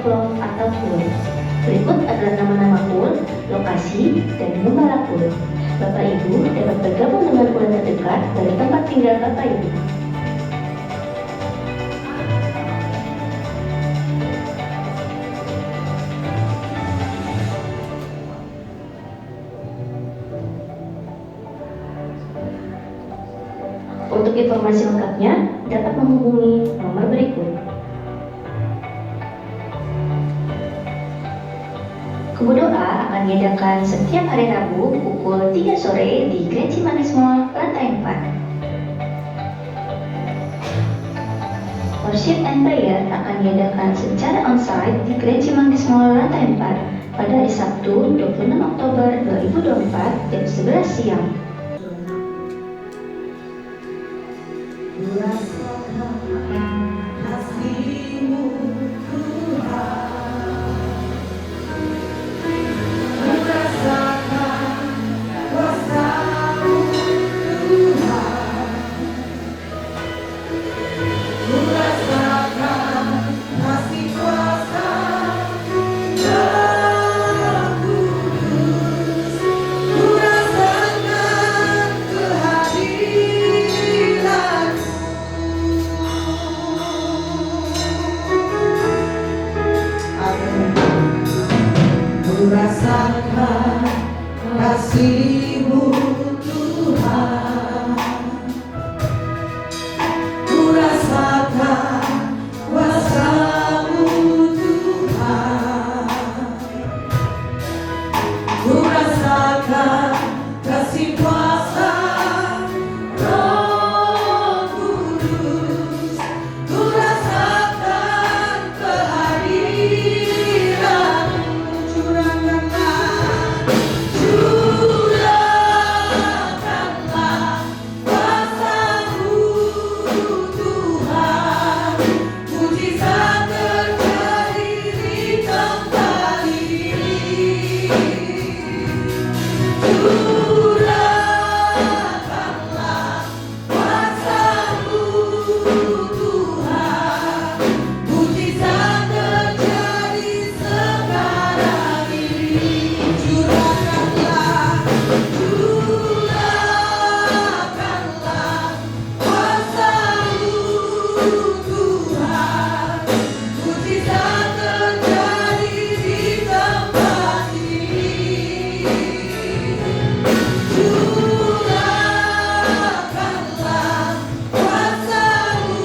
plot atau pool. Berikut adalah nama-nama pool, lokasi, dan gembala pool. Bapak Ibu dapat bergabung dengan pool terdekat dari tempat tinggal Bapak Ibu. Untuk informasi lengkapnya, dapat menghubungi nomor berikut. Kubu doa akan diadakan setiap hari Rabu pukul 3 sore di Grand Cimanggis Mall, lantai 4. Worship and prayer akan diadakan secara onsite di Grand Cimanggis Mall, lantai 4 pada hari Sabtu 26 Oktober 2024 jam 11 siang. Rasakan kasih-Mu Tuhan, ku rasakan kuasa-Mu Tuhan, ku rasakan kasih kuasa Roh Kudus, ku rasakan kehadiran-Mu. Curahkanlah kuasa-Mu Tuhan, mujizat terjadi di tempat ini. Curahkanlah kuasa-Mu Tuhan, mujizat terjadi sekarang ini. Curahkanlah kuasa-Mu Tuhan, mujizat terjadi di tempat ini. Curahkanlah kuasa-Mu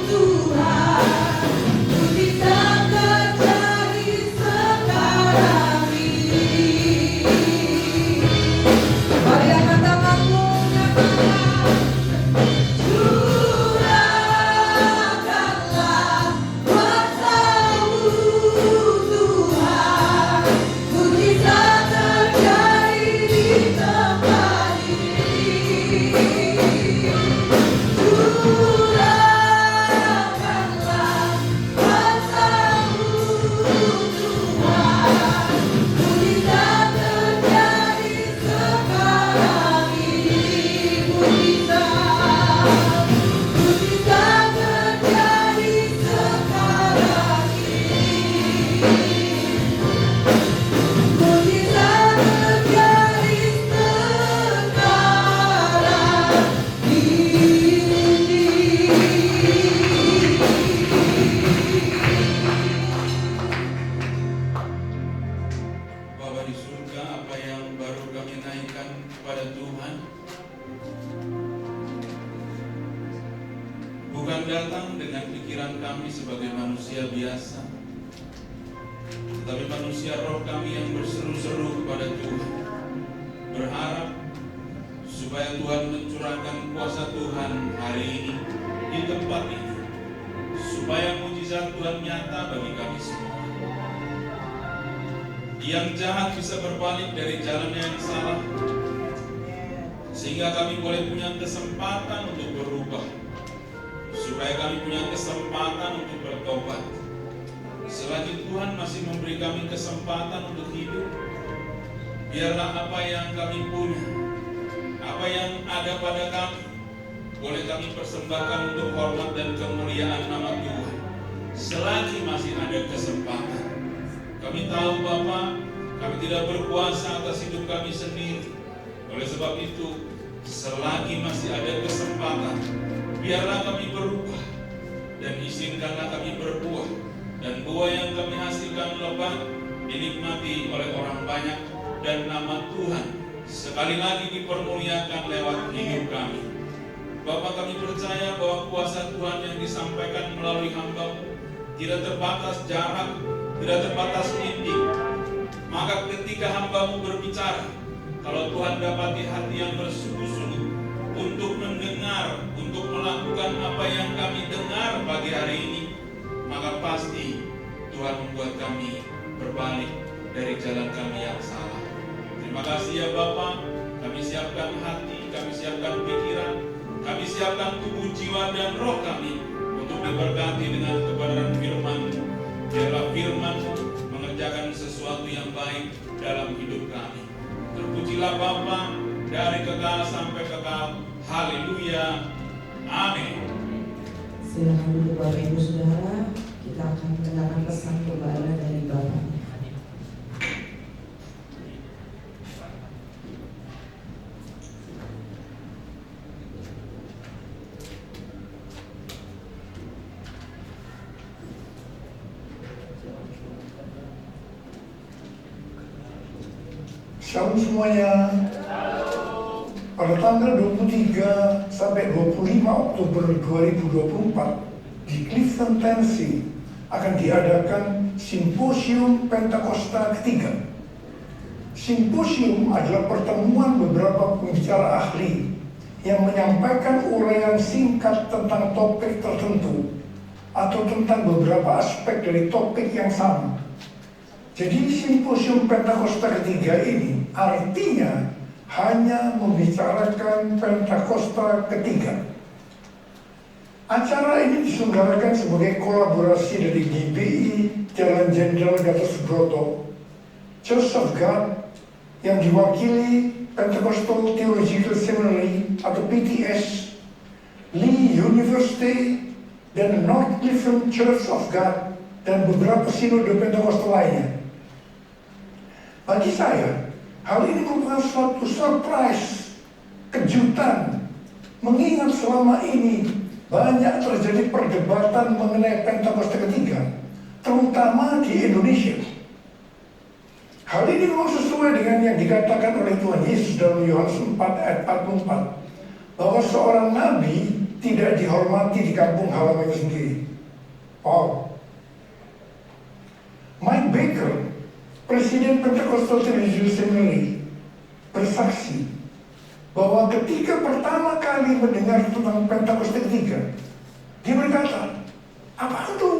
Tuhan, mujizat terjadi sekarang ini. Mari angkat tanganmu, nyatakan. Curahkanlah kuasa-Mu Tuhan, mujizat terjadi di tempat ini. Curahkanlah kuasa-Mu Tuhan, mujizat terjadi sekarang ini. Mujizat terjadi sekarang ini. Mujizat terjadi sekarang Bapa di surga, apa yang baru kami naikkan kepada Tuhan bukan datang dengan pikiran kami sebagai manusia biasa, tetapi manusia roh kami yang berseru-seru kepada Tuhan, berharap supaya Tuhan mencurahkan kuasa Tuhan hari ini di tempat ini, supaya mujizat Tuhan nyata bagi kami semua. Yang jahat bisa berbalik dari jalannya yang salah, sehingga kami boleh punya kesempatan untuk berubah, supaya kami punya kesempatan untuk bertobat. Selagi Tuhan masih memberi kami kesempatan untuk hidup, biarlah apa yang kami punya, apa yang ada pada kami, boleh kami persembahkan untuk hormat dan kemuliaan nama Tuhan. selagi masih ada kesempatan. Kami tahu Bapa, kami tidak berkuasa atas hidup kami sendiri. Oleh sebab itu, selagi masih ada kesempatan, biarlah kami berubah dan izinkanlah kami berbuah, dan buah yang kami hasilkan lebat dinikmati oleh orang banyak, dan nama Tuhan sekali lagi dipermuliakan lewat hidup kami. Bapa, kami percaya bahwa kuasa Tuhan yang disampaikan melalui hamba-Mu tidak terbatas jarak, tidak terbatas dinding. Maka ketika hamba-Mu berbicara, kalau Tuhan dapati hati yang bersungguh-sungguh untuk mendengar, untuk melakukan apa yang kami dengar pagi hari ini, maka pasti Tuhan membuat kami berbalik dari jalan kami yang salah. Terima kasih ya Bapa, kami siapkan hati, kami siapkan pikiran, kami siapkan tubuh, jiwa, dan roh kami untuk diberkati dengan kebenaran firman-Mu. Biarlah firman-Mu mengerjakan sesuatu yang baik dalam hidup kami. Terpujilah Bapa dari kekal sampai kekal. Haleluya. Amin. Silakan duduk Bapak Ibu Saudara, kita akan mendengarkan pesan kebala dari Bapak. Shalom semuanya. Pada tanggal 23 sampai 25 Oktober 2024 di Clifton, Tennessee akan diadakan Simposium Pentakosta ketiga. Simposium adalah pertemuan beberapa pembicara ahli yang menyampaikan uraian singkat tentang topik tertentu atau tentang beberapa aspek dari topik yang sama. Jadi Simposium Pentakosta ketiga ini artinya hanya membicarakan Pentakosta ketiga. Acara ini diselenggarakan sebagai kolaborasi dari GBI, Jalan Jenderal Gatot Subroto, Church of God yang diwakili Pentecostal Theological Seminary atau PTS, Lee University, dan North Clifton Church of God, dan beberapa sinode Pentekostal lainnya. Bagi saya, hal ini merupakan suatu surprise, kejutan, mengingat selama ini banyak terjadi perdebatan mengenai Pentakosta ketiga, terutama di Indonesia. Hal ini memang sesuai dengan yang dikatakan oleh Tuhan Yesus dalam Yohanes 4 ayat 44, bahwa seorang nabi tidak dihormati di kampung halamannya sendiri. Wow. Mike Baker, Presiden Pentecostal Theological Seminary, bersaksi bahwa ketika pertama kali mendengar tentang Pentakosta ketiga, dia berkata, apa itu?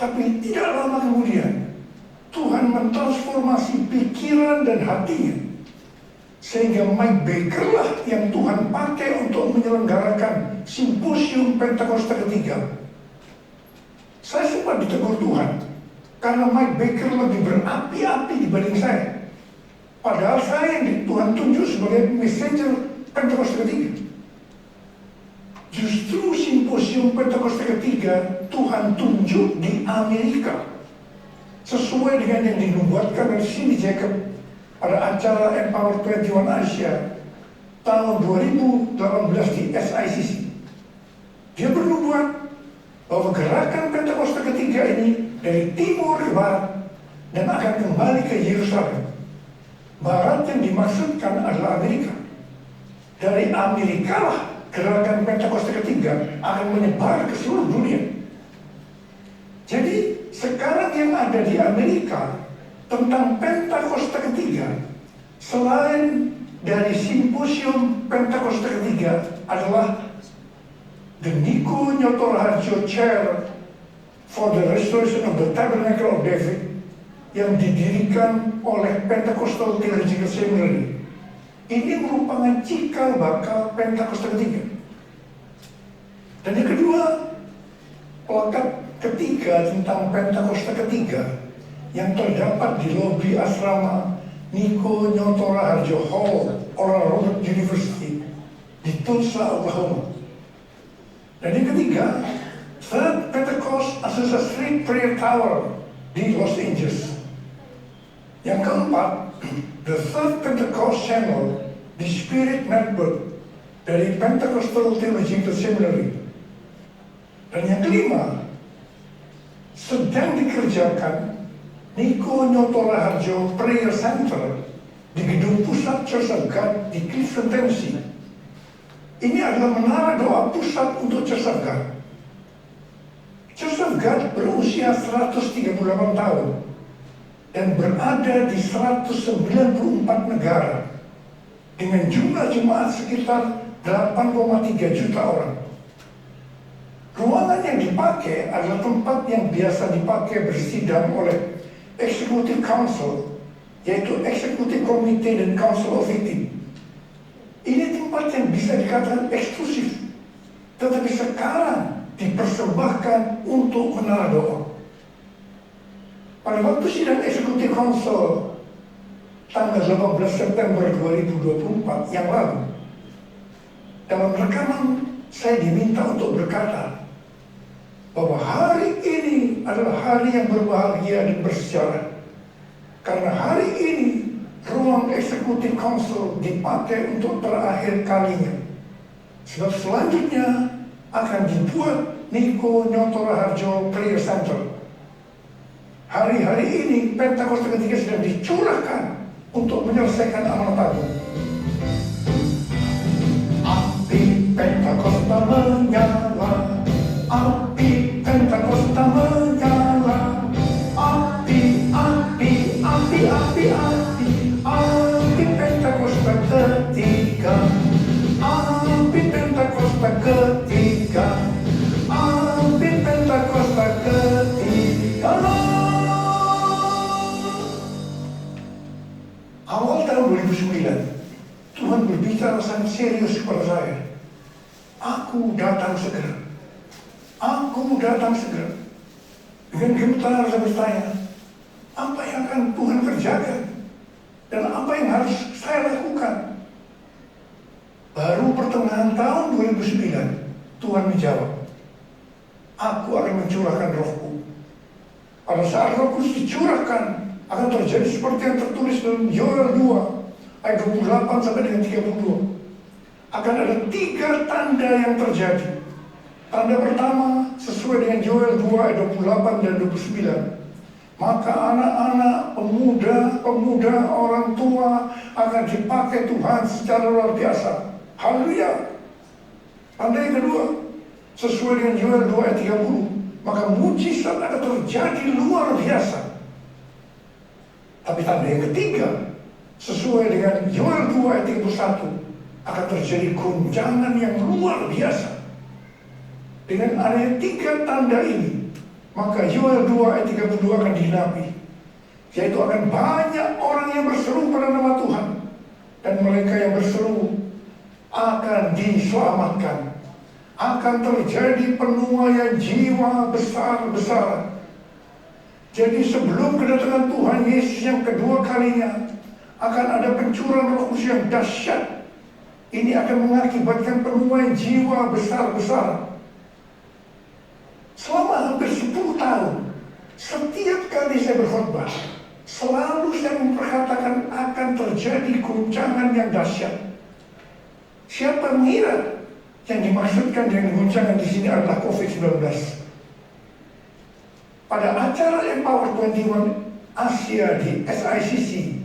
Tapi tidak lama kemudian, Tuhan mentransformasi pikiran dan hatinya, sehingga Mike Baker lah yang Tuhan pakai untuk menyelenggarakan Simposium Pentakosta ketiga. Saya sempat ditegur Tuhan, karena Mike Baker lebih berapi-api dibanding saya. Padahal saya yang Tuhan tunjuk sebagai messenger Pentakosta ketiga. Justru Simposium Pentakosta ketiga Tuhan tunjuk di Amerika, sesuai dengan yang dinubuatkan oleh Cindy Jacob pada acara Empower 21 Asia tahun 2018 di SICC. Dia bernubuat bahwa gerakan Pentakosta ketiga ini dari timur ke barat dan akan kembali ke Yerusalem. Barat yang dimaksudkan adalah Amerika. Dari Amerika lah gerakan Pentakosta ketiga akan menyebar ke seluruh dunia. Jadi sekarang yang ada di Amerika tentang Pentakosta ketiga, selain dari Simposium Pentakosta ketiga, adalah the Nico Nyotoraharjo Chair for the Restoration of the Tabernacle of David yang didirikan oleh Pentecostal Theological Seminary. Ini merupakan cikal bakal Pentakosta ketiga. Dan yang kedua, plakat ketiga tentang Pentakosta ketiga yang terdapat di lobi asrama Nico Nyotoraharjo Hall, Oral Roberts University di Tulsa, Oklahoma. Dan yang ketiga, Third Pentecost Azusa Street Prayer Tower di Los Angeles. Yang keempat, the Third Pentecost Channel di Spirit Network dari Pentecostal Theological Seminary. Dan yang kelima, sedang dikerjakan Niko Nyoto Raharjo Prayer Center di Gedung Pusat Church of God di Cleveland, Tennessee. Ini adalah menara doa pusat untuk Church of God. Church of God berusia 138 tahun dan berada di 194 negara dengan jumlah jemaat sekitar 8,3 juta orang. Ruangan yang dipakai adalah tempat yang biasa dipakai bersidang oleh Executive Council, yaitu Executive Committee dan Council of Victim. Ini tempat yang bisa dikatakan eksklusif, tetapi sekarang dipersembahkan untuk menara doa. Pada waktu sidang Executive Council tanggal 18 September 2024 yang lalu, dalam rekaman saya diminta untuk berkata bahwa hari ini adalah hari yang berbahagia dan bersejarah. Karena hari ini ruang Executive Council dipakai untuk terakhir kalinya. Sebab selanjutnya akan dibuat Niko Nyoto Raharjo Prayer Center. Hari-hari ini Pentakosta ketiga sedang dicurahkan untuk menyelesaikan amanat agung. Api Pentakosta menyala, api Pentakosta menyala, api, api, api, api, api, api Pentakosta ketiga, api Pentakosta ketiga, api Pentakosta ketiga. Awal tahun 2009, Tuhan berbicara sangat serius kepada saya. Aku datang segera. Aku datang segera. Dengan gemetar saya bertanya, apa yang akan Tuhan kerjakan? Dan apa yang harus saya lakukan? Baru pertengahan tahun 2009, Tuhan menjawab, aku akan mencurahkan rohku. Pada saat roh kudus dicurahkan, akan terjadi seperti yang tertulis dalam Yoel 2 ayat 28 sampai dengan 32. Akan ada 3 tanda yang terjadi. Tanda pertama sesuai dengan Yoel 2 ayat 28 dan 29. Maka anak-anak, pemuda, orang tua akan dipakai Tuhan secara luar biasa. Haleluya. Tanda yang kedua sesuai dengan Yoel 2 ayat 30. Maka mujizat akan terjadi luar biasa. Tapi tanda yang ketiga, sesuai dengan Yoel 2 ayat 31, akan terjadi goncangan yang luar biasa. Dengan adanya 3 tanda ini, maka Yoel 2 ayat 32 akan digenapi. Yaitu akan banyak orang yang berseru pada nama Tuhan. Dan mereka yang berseru akan diselamatkan. Akan terjadi penuaian jiwa besar-besaran. Jadi sebelum kedatangan Tuhan Yesus yang kedua kalinya, akan ada pencurahan Roh Kudus yang dahsyat. Ini akan mengakibatkan penuaian jiwa besar-besaran. Selama hampir 10 tahun, setiap kali saya berkhotbah, selalu saya memperkatakan akan terjadi goncangan yang dahsyat. Siapa mengira yang dimaksudkan dengan goncangan di sini adalah COVID-19? Pada acara Empower 21 Asia di SICC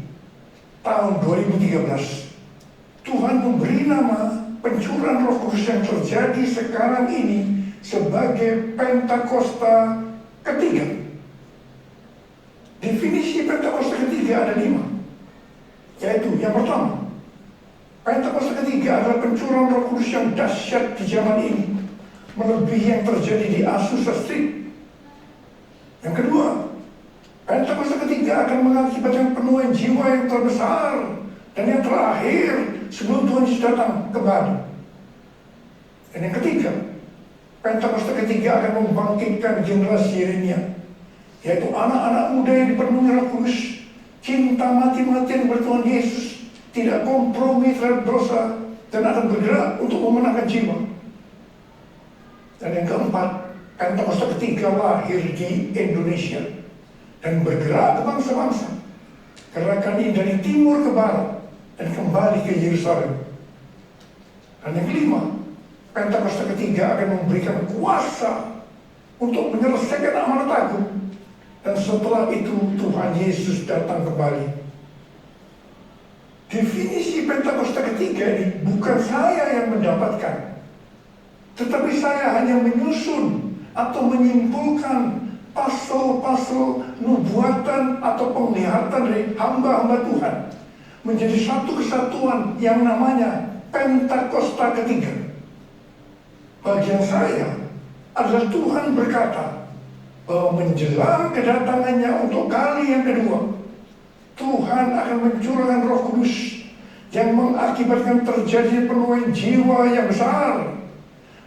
tahun 2013, Tuhan memberi nama pencurahan Roh Kudus yang terjadi sekarang ini sebagai Pentakosta ketiga. Definisi Pentakosta ketiga ada 5, yaitu yang pertama, Pentakosta ketiga adalah pencurahan Roh Kudus yang dahsyat di zaman ini, melebihi yang terjadi di Azusa Street. Yang kedua, Pentakosta ketiga akan mengakibatkan penuaian jiwa yang terbesar dan yang terakhir sebelum Tuhan Yesus datang kembali. Dan yang ketiga, Pentakosta ketiga akan membangkitkan generasi Yeremia, yaitu anak-anak muda yang dipenuhi Roh Kudus, cinta mati-matian kepada Tuhan Yesus, tidak kompromi terhadap dosa, dan akan bergerak untuk memenangkan jiwa. Dan yang keempat, Pentakosta ketiga lahir di Indonesia dan bergerak ke bangsa-bangsa. Gerakan ini dari timur ke barat dan kembali ke Yerusalem. Dan yang kelima, Pentakosta ketiga akan memberikan kuasa untuk menyelesaikan amanat agung. Dan setelah itu Tuhan Yesus datang kembali. Definisi Pentakosta ketiga ini bukan saya yang mendapatkan, tetapi saya hanya menyusun atau menyimpulkan pasal-pasal nubuatan atau penglihatan dari hamba-hamba Tuhan menjadi satu kesatuan yang namanya Pentakosta ketiga. Bagian saya adalah Tuhan berkata bahwa menjelang kedatangannya untuk kali yang kedua, Tuhan akan mencurahkan Roh Kudus yang mengakibatkan terjadi penuaian jiwa yang besar.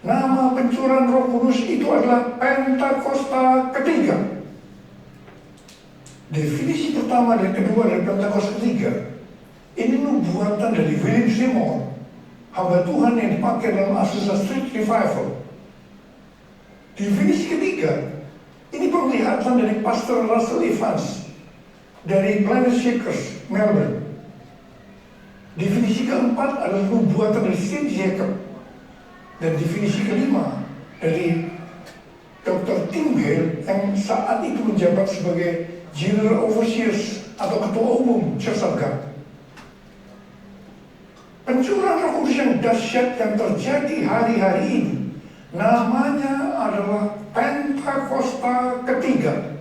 Nama pencurahan Roh Kudus itu adalah Pentakosta ketiga. Definisi pertama dan kedua dari Pentakosta ketiga ini nubuatan dari William Seymour, hamba Tuhan yang dipakai dalam Azusa Street Revival. Definisi ketiga ini penglihatan dari Pastor Russell Evans dari Planet Shakers, Melbourne. Definisi keempat adalah nubuatan dari St. Jacob. Dan definisi kelima dari Dr. Tim Hale yang saat itu menjabat sebagai General Overseers atau Ketua Umum Church of God. Pencurahan Roh Kudus yang dahsyat yang terjadi hari-hari ini namanya adalah Pentakosta ketiga.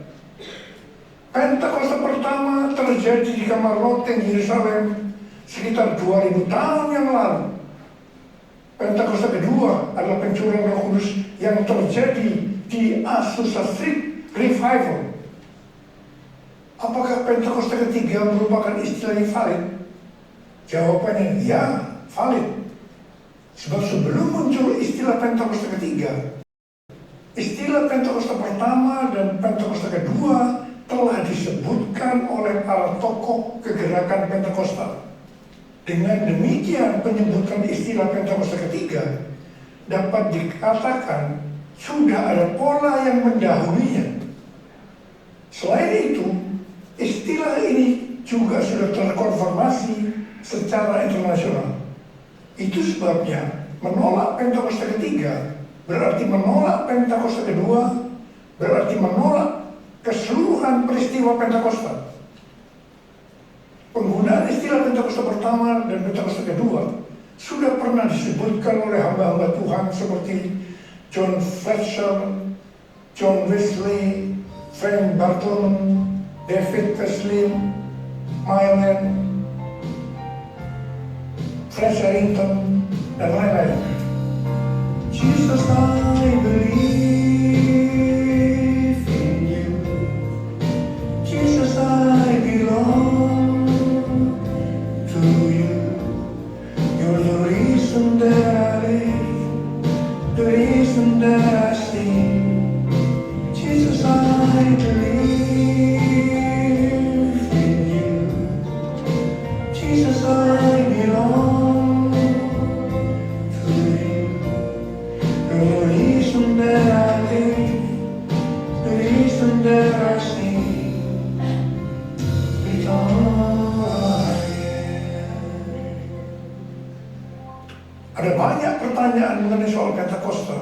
Pentakosta pertama terjadi di kamar loteng Yerusalem sekitar 2000 tahun yang lalu. Pentakosta kedua adalah pencurahan Roh Kudus yang terjadi di Azusa Street Revival. Apakah Pentakosta ketiga merupakan istilah yang valid? Jawabannya ya, valid. Sebab sebelum muncul istilah Pentakosta ketiga, istilah Pentakosta pertama dan Pentakosta kedua telah disebutkan oleh para tokoh kegerakan Pentakosta. Dengan demikian, penyebutan istilah Pentakosta ketiga dapat dikatakan sudah ada pola yang mendahulunya. Selain itu, istilah ini juga sudah terkonfirmasi secara internasional. Itu sebabnya menolak Pentakosta ketiga berarti menolak Pentakosta kedua, berarti menolak keseluruhan peristiwa Pentakosta. Penggunaan istilah Pentakosta pertama dan Pentakosta kedua sudah pernah disebutkan oleh hamba-hamba Tuhan seperti John Fletcher, John Wesley, Frank Bartolome, David Wesley, Mylan, Fred Harrington, dan lain-lain. Jesus, I believe in you. Jesus, I belong to you. You're the reason that I live, the reason that I sing. Jesus, I believe in you. Jesus, I belong to you. You're the reason that I live, the reason that I sing. It's all I am. Ada banyak pertanyaan mengenai soal Pentakosta.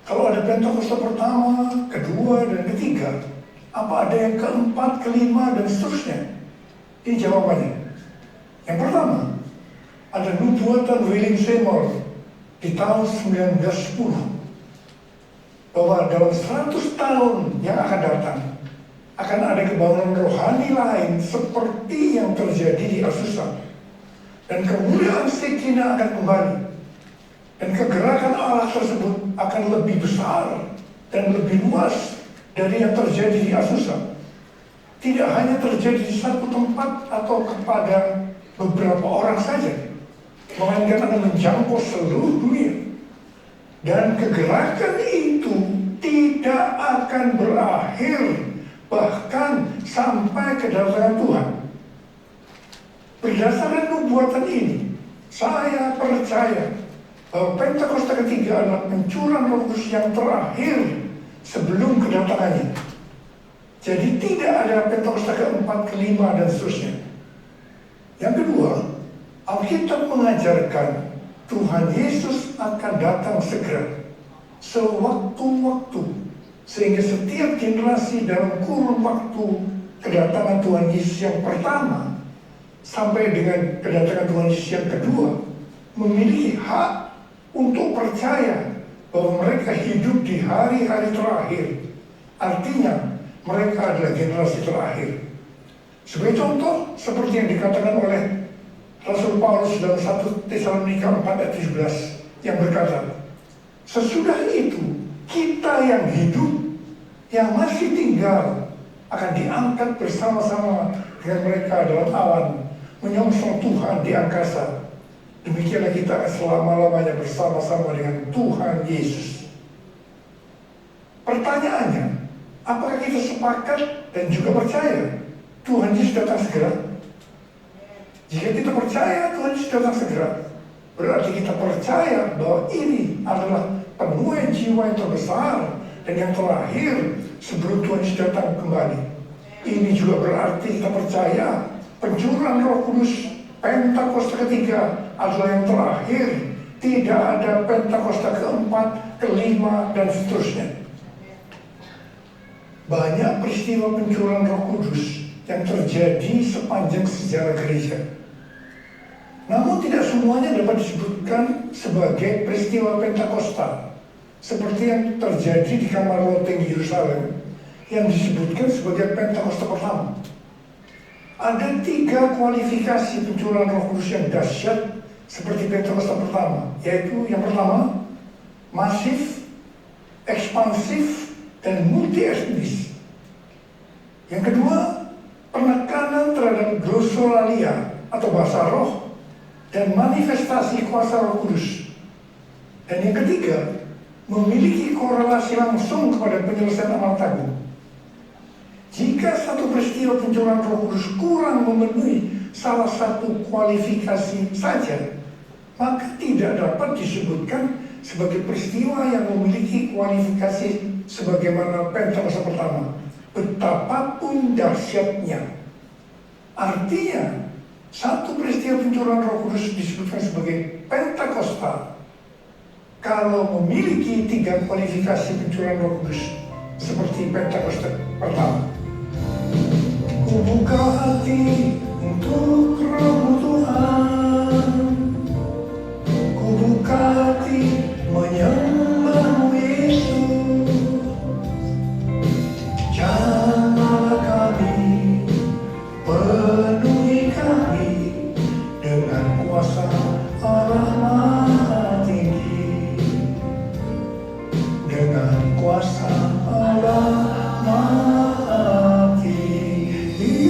Kalau ada Pentakosta pertama, kedua, dan ketiga, apa ada yang keempat, kelima, dan seterusnya? Ini jawabannya. Yang pertama, ada nubuatan William Seymour di tahun 1910 bahwa dalam 100 tahun yang akan datang akan ada kebangunan rohani lain seperti yang terjadi di Azusa, dan kemuliaan Shekinah akan kembali, dan kegerakan Allah tersebut akan lebih besar dan lebih luas dari yang terjadi di Azusa. Tidak hanya terjadi di satu tempat atau kepada beberapa orang saja, melainkan akan menjangkau seluruh dunia. Dan kegerakan itu tidak akan berakhir bahkan sampai kedatangan Tuhan. Berdasarkan nubuatan ini, saya percaya bahwa Pentakosta ketiga adalah pencurahan Roh Kudus yang terakhir sebelum kedatangannya. Jadi tidak ada Pentakosta keempat, kelima, dan seterusnya. Yang kedua, Alkitab mengajarkan Tuhan Yesus akan datang segera, sewaktu-waktu, sehingga setiap generasi dalam kurun waktu kedatangan Tuhan Yesus yang pertama sampai dengan kedatangan Tuhan Yesus yang kedua memiliki hak untuk percaya bahwa mereka hidup di hari-hari terakhir. Artinya mereka adalah generasi terakhir. Sebagai contoh, seperti yang dikatakan oleh Rasul Paulus dalam 1 Tesalonika 4 ayat 17 yang berkata, sesudah itu kita yang hidup, yang masih tinggal, akan diangkat bersama-sama dengan mereka dalam awan, menyongsong Tuhan di angkasa. Demikianlah kita selama-lamanya bersama-sama dengan Tuhan Yesus. Pertanyaannya, apakah kita sepakat dan juga percaya Tuhan Yesus datang segera? Jika kita percaya Tuhan Yesus datang segera, berarti kita percaya bahwa ini adalah penuaian jiwa yang terbesar dan yang terakhir sebelum Tuhan Yesus datang kembali. Ini juga berarti kita percaya pencurahan Roh Kudus Pentakosta ketiga adalah yang terakhir. Tidak ada Pentakosta keempat, kelima, dan seterusnya. Banyak peristiwa pencurahan Roh Kudus yang terjadi sepanjang sejarah gereja. Namun tidak semuanya dapat disebutkan sebagai peristiwa Pentakosta, seperti yang terjadi di kamar loteng Yerusalem yang disebutkan sebagai Pentakosta pertama. Ada 3 kualifikasi pencurahan Roh Kudus yang dahsyat seperti Pentakosta pertama, yaitu yang pertama, masif, ekspansif, dan multi etnis. Yang kedua, penekanan terhadap glosolalia atau bahasa roh dan manifestasi kuasa Roh Kudus. Dan yang ketiga, memiliki korelasi langsung kepada penyelesaian amal tanggung. Jika satu peristiwa pencurahan Roh Kudus kurang memenuhi salah satu kualifikasi saja, maka tidak dapat disebutkan sebagai peristiwa yang memiliki kualifikasi sebagaimana Pentakosta pertama, betapapun dahsyatnya. Artinya, satu peristiwa pencurahan Roh Kudus disebutkan sebagai Pentakosta kalau memiliki 3 kualifikasi pencurahan Roh Kudus seperti Pentakosta pertama. Ku buka hati untuk Roh Tuhan, ku buka hati menyembah Yesus. Jamahlah kami, penuhi kami dengan kuasa Allah Maha Tinggi, dengan kuasa Allah Maha Tinggi.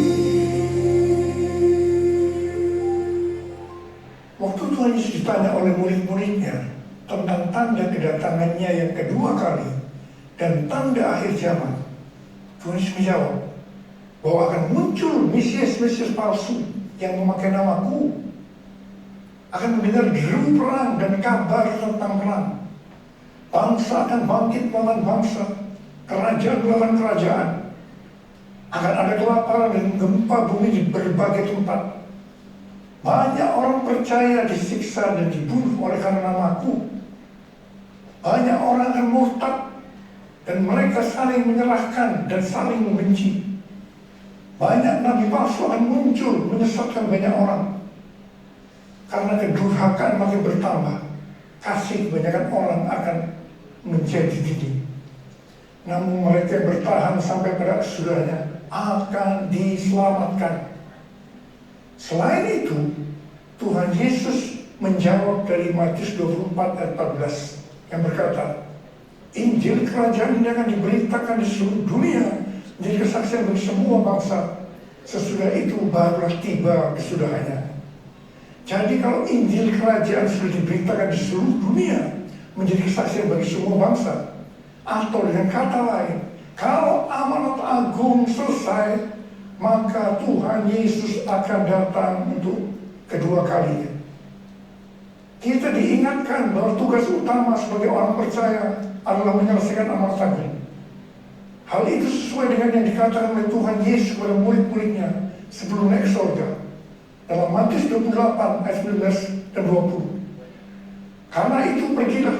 Waktu Tuhan Yesus ditanya oleh murid-muridnya tentang tanda kedatangannya yang kedua kali dan tanda akhir zaman, Tuhan Yesus menjawab bahwa akan muncul Mesias-Mesias palsu yang memakai namaku, akan mendengar deru perang dan kabar tentang perang. Bangsa akan bangkit melawan bangsa, kerajaan melawan kerajaan. Akan ada kelaparan dan gempa bumi di berbagai tempat. Banyak orang percaya disiksa dan dibunuh oleh karena namaku. Banyak orang akan murtad dan mereka saling menyerahkan dan saling membenci. Banyak nabi palsu akan muncul menyesatkan banyak orang. Karena kedurhakaan makin bertambah, kasih kebanyakan orang akan menjadi dingin. Namun mereka yang bertahan sampai pada kesudahnya akan diselamatkan. Selain itu, Tuhan Yesus menjawab dari Matius 24 ayat 14 yang berkata, Injil kerajaan ini akan diberitakan di seluruh dunia menjadi kesaksian bagi semua bangsa. Sesudah itu barulah tiba kesudahannya. Jadi kalau Injil kerajaan sudah diberitakan di seluruh dunia menjadi kesaksian bagi semua bangsa, atau dengan kata lain, kalau amanat agung selesai, maka Tuhan Yesus akan datang untuk kedua kalinya. Kita diingatkan bahwa tugas utama sebagai orang percaya adalah menyelesaikan amal tanggung. Hal itu sesuai dengan yang dikatakan oleh Tuhan Yesus kepada murid-muridnya sebelum naik ke surga. Dalam Matius 28 ayat 19 dan 20. Karena itu pergilah,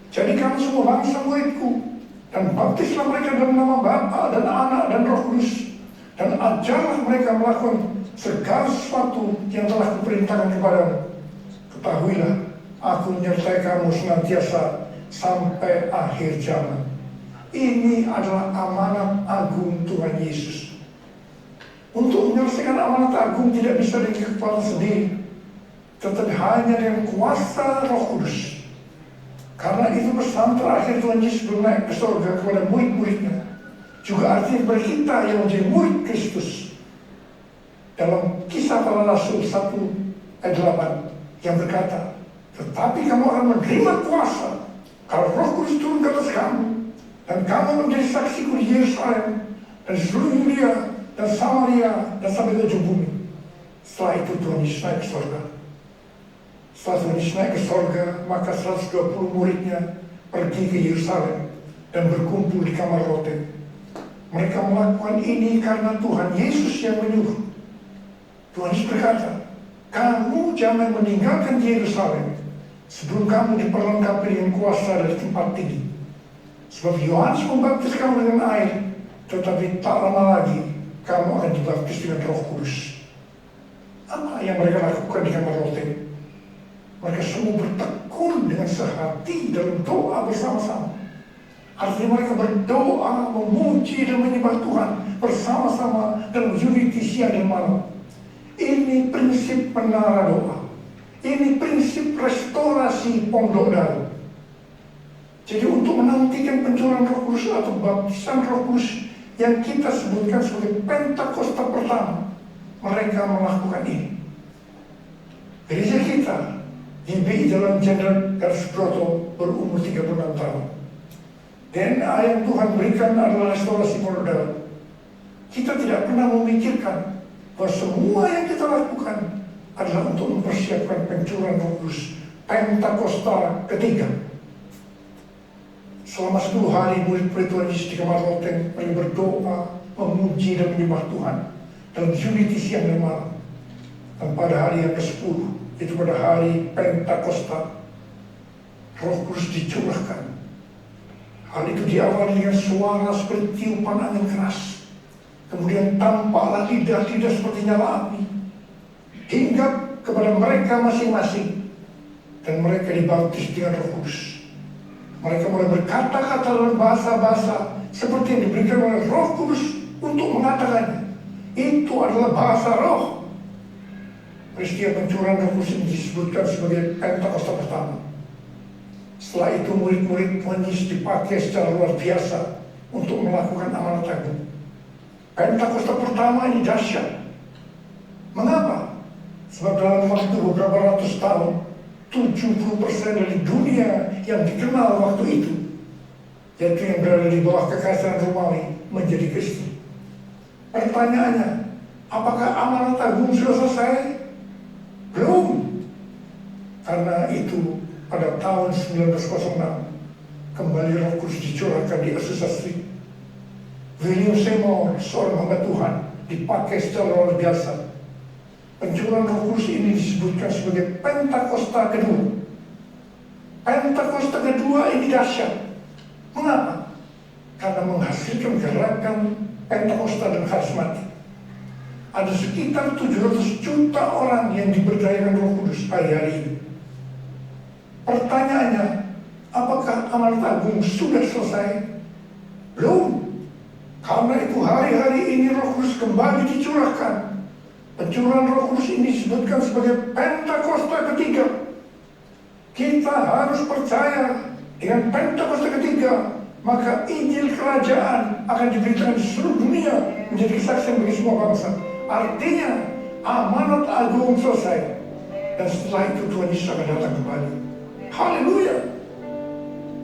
jadikan semua bangsa muridku, dan baptislah mereka dalam nama Bapa dan Anak dan Roh Kudus, dan ajarlah mereka melakukan segala sesuatu yang telah kuperintahkan kepadamu. Ketahuilah, aku menyertai kamu senantiasa sampai akhir zaman. Ini adalah amanat agung Tuhan Yesus. Untuk menyelesaikan amanat agung tidak bisa dengan kepala sendiri, tetapi hanya dengan kuasa Roh Kudus. Karena itu pesan terakhir Tuhan Yesus sebelum naik ke surga kepada murid-muridnya juga artinya kepada kita yang menjadi murid Kristus. Dalam Kisah Para Rasul 1 ayat 8 yang berkata, tetapi kamu akan menerima kuasa kalau Roh Kudus turun ke atas kamu, dan kamu menjadi saksiku di Yerusalem dan di seluruh Yudea dan Samaria dan sampai ke ujung bumi. Setelah itu Tuhan Yesus naik ke surga. Setelah Tuhan Yesus naik ke surga, maka 120 muridnya pergi ke Yerusalem dan berkumpul di kamar roti. Mereka melakukan ini karena Tuhan Yesus yang menyuruh. Tuhan Yesus berkata, kamu jangan meninggalkan Yerusalem sebelum kamu diperlengkapi dengan kuasa dari tempat tinggi. Sebab Yohanes membaptis kamu dengan air, tetapi tak lama lagi kamu akan dibaptis dengan Roh Kudus. Apa yang mereka lakukan di kamar roti? Mereka semua bertekun dengan sehati dalam doa bersama-sama. Artinya mereka berdoa, memuji dan menyembah Tuhan bersama-sama dalam unity siang dan malam. Ini prinsip menara doa. Ini prinsip restorasi pondok daru. Jadi untuk menantikan pencurahan Roh Kudus atau baptisan Roh Kudus yang kita sebutkan sebagai Pentakosta pertama, mereka melakukan ini. Gereja kita GBI Jalan Jenderal Garis Broto berumur 36 tahun. DNA yang Tuhan berikan adalah restorasi pondok daru. Kita tidak pernah memikirkan bahwa semua yang kita lakukan adalah untuk mempersiapkan pencurahan Roh Kudus Pentakosta ketiga. Selama 10 hari murid-murid Tuhan Yesus di kamar loteng mereka berdoa, memuji dan menyembah Tuhan dalam unity siang dan malam. Dan pada hari yang ke-10, itu pada hari Pentakosta, Roh Kudus dicurahkan. Hal itu diawali dengan suara seperti tiupan angin keras. Kemudian tampaklah lidah-lidah seperti nyala api, hinggap kepada mereka masing-masing, dan mereka dibaptis dengan Roh Kudus. Mereka mulai berkata-kata dalam bahasa-bahasa seperti yang diberikan oleh Roh Kudus untuk mengatakannya. Itu adalah bahasa roh. Peristiwa pencurahan Roh Kudus ini disebutkan sebagai Pentakosta pertama. Setelah itu murid-murid Tuhan Yesus dipakai secara luar biasa untuk melakukan amanat agung. Pentakosta pertama ini dahsyat. Mengapa? Sebab dalam waktu beberapa ratus tahun 70% dari dunia yang dikenal waktu itu, yaitu yang berada di bawah kekaisaran Romawi, menjadi Kristen. Pertanyaannya, apakah amanat agung sudah selesai? Belum. Karena itu pada tahun 1906 kembali Roh Kudus dicurahkan di Azusa Street. William Seymour, seorang hamba Tuhan, dipakai secara luar biasa. Pencurahan Roh Kudus ini disebutkan sebagai Pentakosta kedua. Pentakosta kedua ini dahsyat. Mengapa? Karena menghasilkan gerakan Pentakosta dan karismatik. Ada sekitar 700 juta orang yang diberdayakan Roh Kudus hari-hari ini. Pertanyaannya, apakah amanat agung sudah selesai? Belum. Karena itu hari-hari ini Roh Kudus kembali dicurahkan. Pencurahan Roh Kudus ini disebutkan sebagai Pentakosta ketiga. Kita harus percaya dengan Pentakosta ketiga, maka Injil Kerajaan akan diberitakan di seluruh dunia menjadi kesaksian bagi semua bangsa. Artinya amanat agung selesai, dan setelah itu Tuhan Yesus akan datang kembali. Haleluya.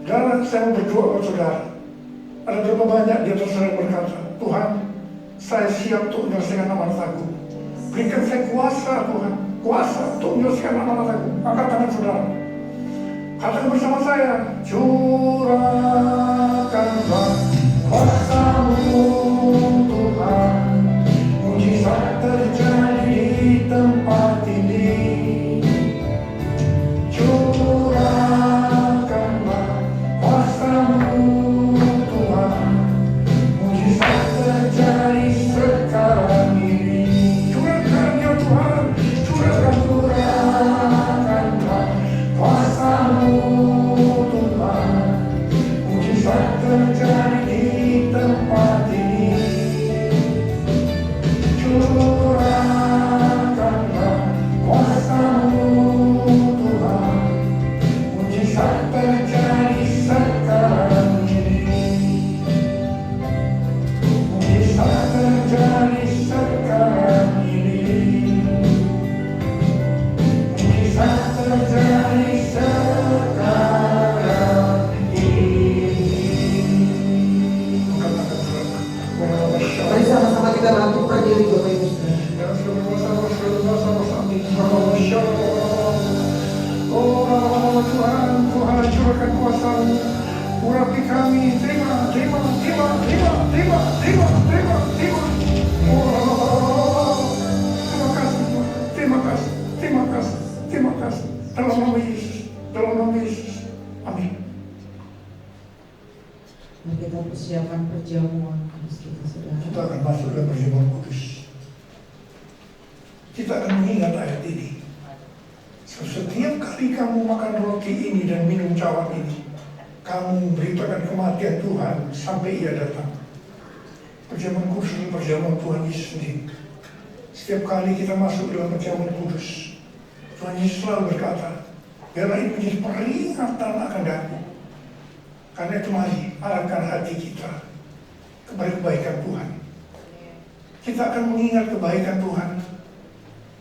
Dan saya mau berdoa buat saudara. Ada berapa banyak di antara saudara yang berkata, Tuhan, saya siap untuk menyelesaikan amanat agung. Berikan saya kuasa, Tuhan, kuasa untuk menyelesaikan amanat agung. Angkat tangan saudara. Katakan bersama saya, curahkanlah Kuasa-Mu Tuhan, mujizat terjadi di tempat ini. Curahkanlah kuasa-Mu Tuhan, mujizat terjadi sekarang ini. Curahkan ya Tuhan, curahkanlah kuasa-Mu Tuhan, mujizat terjadi di tempat ini. Curahkanlah kuasa-Mu Tuhan, mujizat terjadi sekarang ini. Mujizat terjadi sekarang ini. Mujizat terjadi sekarang ini. Mari sama-sama kita bangkit berdiri Bapak Ibu Saudara. Oh Tuhan, Tuhan curahkan kuasa-Mu, urapi kami, terima. Oh, terima kasih. Dalam nama Yesus. Amin. Mari kita persiapkan perjamuan kudus kita Saudara. Kita akan masuk dalam perjamuan kudus. Kita akan mengingat ayat ini. Setiap kali kamu makan roti ini dan minum cawan ini, kamu memberitakan kematian Tuhan sampai Ia datang. Perjamuan kudus ini perjamuan Tuhan Yesus sendiri. Setiap kali kita masuk dalam perjamuan kudus, Tuhan Yesus selalu berkata, biarlah ini menjadi peringatan akan aku. Karena itu mari arahkan hati kita kepada kebaikan Tuhan. Kita akan mengingat kebaikan Tuhan,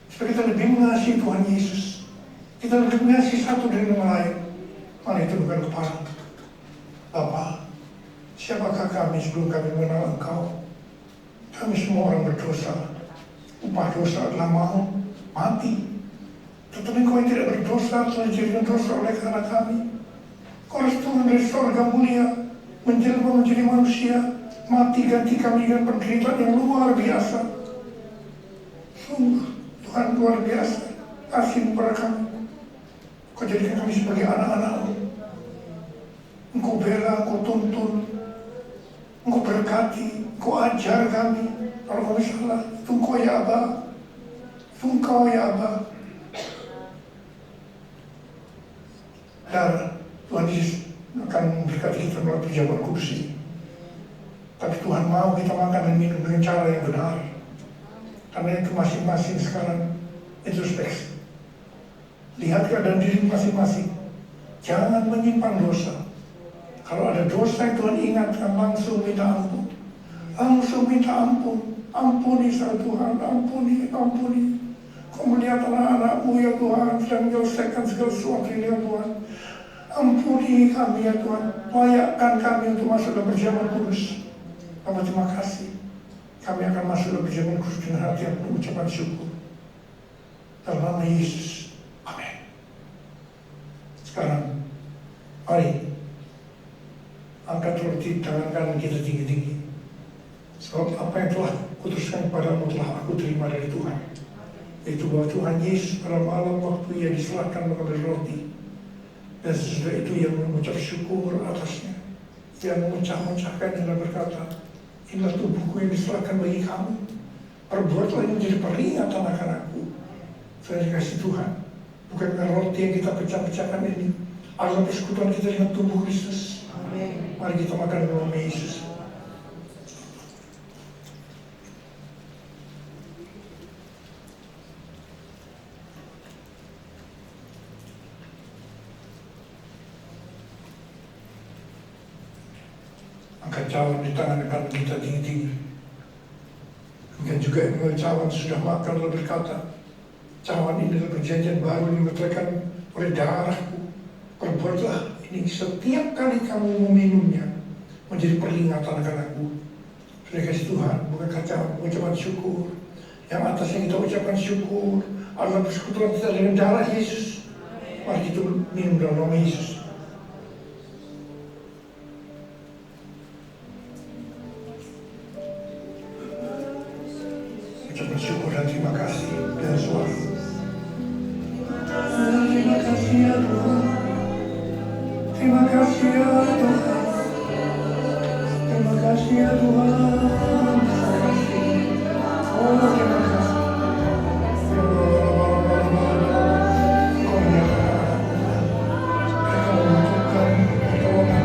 supaya kita lebih mengasihi Tuhan Yesus. Kita lebih mengasihi satu dengan yang lain. Mari tundukkan kepala. Bapa, siapakah kami sebelum kami mengenal Engkau? Kami semua orang berdosa. Upah dosa adalah maut, mati. Tetapi Engkau yang tidak berdosa telah dijadikan dosa oleh karena kami. Kau harus turun dari surga mulia, menjelma menjadi manusia, mati ganti kami dengan penderitaan yang luar biasa. Sungguh Tuhan luar biasa kasih kepada kami. Kau jadikan kami sebagai anak-anak-Mu. Engkau bela, Engkau tuntun, Engkau berkati, Engkau ajar kami. Kalau kami salah, itu Engkau ya Aba. Itu Engkau ya Aba. Dan Tuhan Yesus akan memberkati kita melalui perjamuan kudus ini. Tapi Tuhan mau kita makan dan minum dengan cara yang benar. Karena itu masing-masing sekarang introspeksi. Lihat keadaan diri masing-masing. Jangan menyimpan dosa. Kalau ada dosa yang Tuhan ingatkan, langsung minta ampun. Langsung minta ampun. Ampuni saya Tuhan, ampuni. Kau melihat anak-anak-Mu ya Tuhan sedang menyelesaikan segala sesuatu ini ya Tuhan. Ampuni kami ya Tuhan. Layakkan kami untuk masuk dalam perjamuan kudus. Bapak terima kasih. Kami akan masuk dalam perjamuan kudus dengan hati yang penuh ucapan syukur. Dalam nama Yesus. Amin. Sekarang, mari angkat roti tangan kanan kita tinggi-tinggi. Sebab apa yang telah kutuskan kepadamu telah aku terima dari Tuhan. Yaitu bahwa Tuhan Yesus pada malam waktu Ia diserahkan mengambil roti. Dan sesudah itu Ia mengucap syukur atasnya. Ia memecah-mecahkan dan berkata, inilah tubuhku yang diserahkan bagi kamu. Perbuatlah ini menjadi peringatan akan aku. Saya dikasih Tuhan. Bukankah roti yang kita pecah-pecahkan ini adalah persekutuan kita dengan tubuh Kristus. Amin. Mari kita makan dalam nama Yesus. Angkat cawan di tangan kanan kita tinggi-tinggi. Mungkin juga yang mengambil cawan sudah makan lalu berkata, cawan ini adalah perjanjian baru yang dimeteraikan oleh darahku. Perbuatlah ini setiap kali kamu meminumnya menjadi peringatan akan aku. Sudah kasih Tuhan, bukan kata ucapan syukur. Yang atas yang kita ucapkan syukur adalah persekutuan kita dengan darah Yesus. Mari kita minum dalam nama Yesus. ucap bersyukur dan terima kasih dan suara. Terima kasih ya Tuhan. Terima kasih ya Tuhan. Terima kasih ya Tuhan. Oh, terima kasih. Kau menyertakan mereka membutuhkan pertolongan.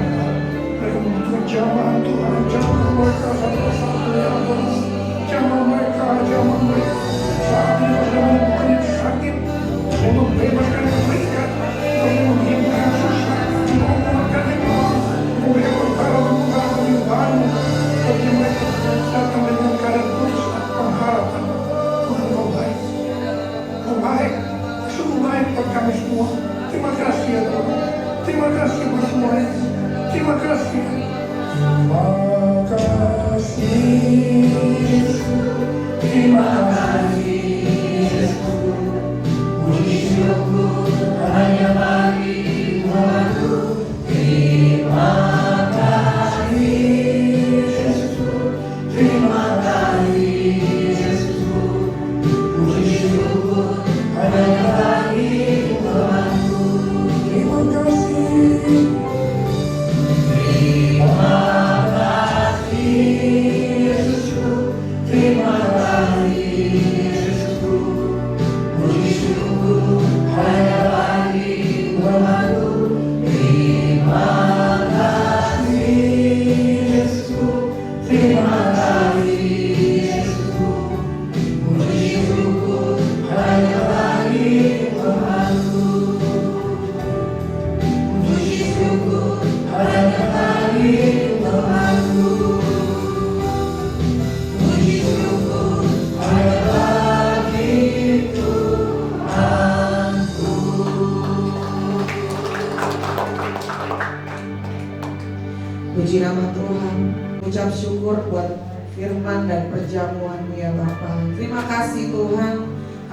Mereka membutuhkan jamaah Tuhan. Jamaah mereka satu-satu ya Allah. Jamaah mereka saat ini sedang menyembuhkan yang sakit, sedang membebaskan yang terikat, sedang menghibur yang susah, menguatkan yang lemah, memberikan penghargaan yang baru bagi mereka datang dengan keadaan putus pengharapan. Tuhan Kau baik, Kau baik, sungguh baik buat kami semua. Terima kasih ya Tuhan. Terima kasih buat semuanya. Terima kasih. Terima kasih. Terima kasih Yesus. Puji syukur hanya bagi Tuhanku. Terima kasih Yesus. Terima kasih Yesus. Puji syukur hanya bagi Tuhanku. Terima kasih. Terima kasih Yesus. Terima kasih Yesus. Puji syukur hanya bagi Tuhanku. Terima kasih Yesus. Terima kasih Yesus. Puji syukur hanya bagi Tuhanku. Puji syukur hanya bagi Tuhanku. Puji syukur hanya bagi Tuhanku. Puji nama Tuhan. Ucap syukur buat firman dan perjamuan-Mu ya Bapa. Terima kasih Tuhan.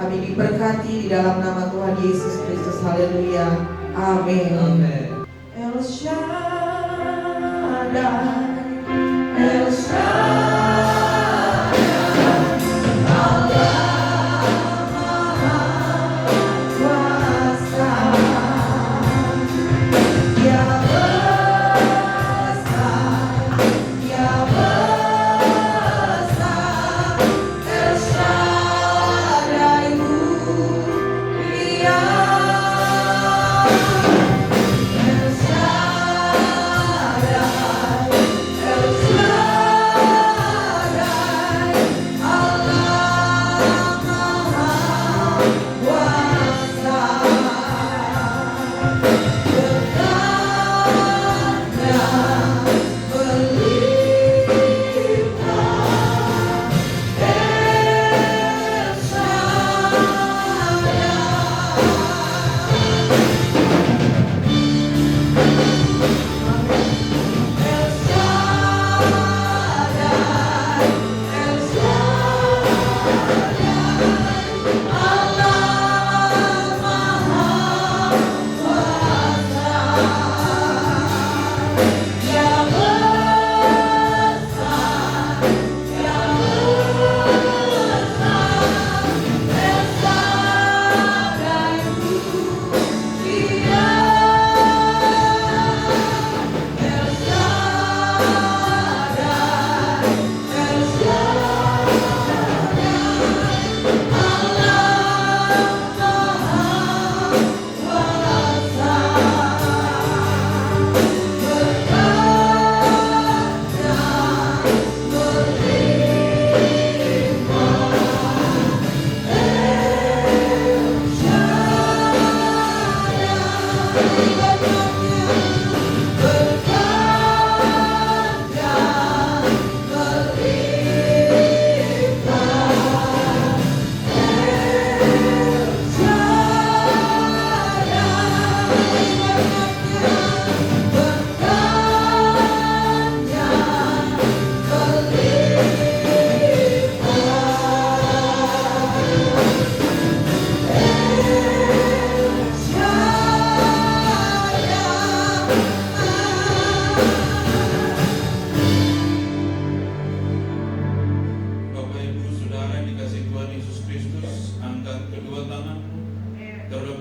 Kami diberkati di dalam nama Tuhan Yesus Kristus. Haleluya. Amin. El Shaddai, El Shaddai, Allah Maha Kuasa, Ya besar, Ya besar, El Shaddai mulia. El Shaddai, El Shaddai.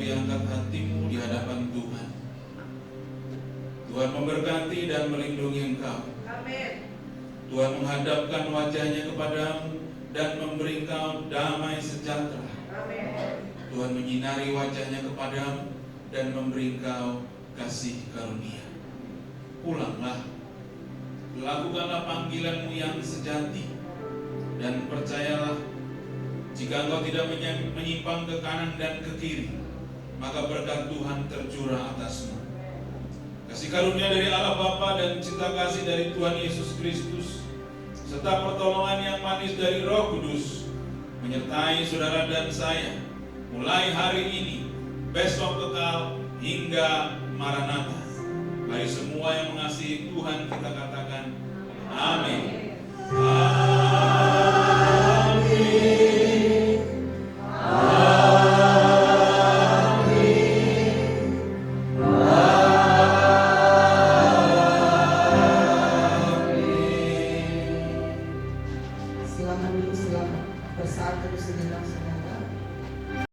lebih angkat hatimu di hadapan Tuhan. Tuhan memberkati dan melindungi engkau. Tuhan menghadapkan wajahnya kepadamu dan memberi engkau damai sejahtera. Tuhan menyinari wajahnya kepadamu dan memberi engkau kasih karunia. Pulanglah, lakukanlah panggilanmu yang sejati, dan percayalah, jika engkau tidak menyimpang ke kanan dan ke kiri, maka berkat Tuhan tercurah atasmu. Kasih karunia dari Allah Bapa dan cinta kasih dari Tuhan Yesus Kristus, serta pertolongan yang manis dari Roh Kudus, menyertai saudara dan saya, mulai hari ini, besok kekal, hingga Maranatha. Mari semua yang mengasihi Tuhan kita katakan, amin.